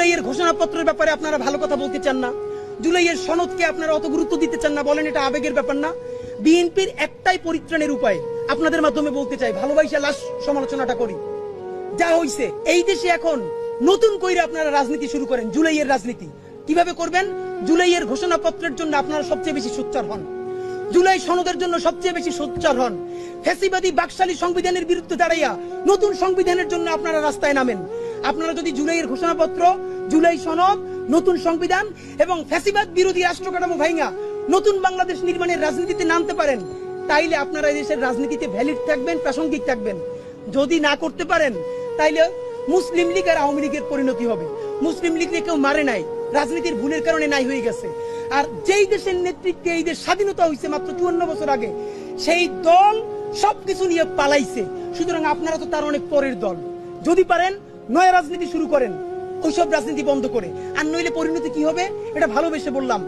জুলাইয়ের ঘোষণাপত্রের ব্যাপারে আপনারা ভালো কথা বলতে চান না, জুলাইয়ের সনদকে আপনারা অত গুরুত্ব দিতে চান না, বলেন এটা আবেগের ব্যাপার না। বিএনপির একটাই পরিত্রাণের উপায়, আপনাদের মাধ্যমে বলতে চাই, ভালোবাসা লাশ সমালোচনাটা করি। যা হইছে এই দেশে এখন নতুন কইরা আপনারা রাজনীতি শুরু করেন, জুলাইয়ের রাজনীতি কিভাবে করবেন? জুলাইয়ের ঘোষণাপত্রের জন্য আপনারা সবচেয়ে বেশি সোচ্চার হন, জুলাই সনদের জন্য সবচেয়ে বেশি সোচ্চার হন, ফ্যাসিবাদী বাকশালী সংবিধানের বিরুদ্ধে দাঁড়াইয়া নতুন সংবিধানের জন্য আপনারা রাস্তায় নামেন। আপনারা যদি জুলাইয়ের ঘোষণাপত্র, জুলাই সনদ, নতুন সংবিধান এবং ফ্যাসিবাদ বিরোধী রাষ্ট্র কাঠামো ভাইঙ্গা নতুন বাংলাদেশ নির্মাণের রাজনীতিতে নামতে পারেন, তাইলে আপনারা এই দেশের রাজনীতিতে ভ্যালিড থাকবেন, প্রাসঙ্গিক থাকবেন। যদি না করতে পারেন তাইলে মুসলিম লীগ আর আওয়ামী লীগের পরিণতি হবে। মুসলিম লীগকে কেউ মারে নাই, রাজনীতির ভুলের কারণে নাই হয়ে গেছে। আর যেই দেশের নেতৃত্বে এই দেশ স্বাধীনতা হয়েছে মাত্র 54 বছর আগে, সেই দল সবকিছু নিয়ে পালাইছে। সুতরাং আপনারা তো তার অনেক পরের দল। যদি পারেন নয়া রাজনীতি শুরু করেন, ওইসব রাজনীতি বন্ধ করে। আর নইলে পরিণতি কি হবে এটা ভালোবেসে বললাম,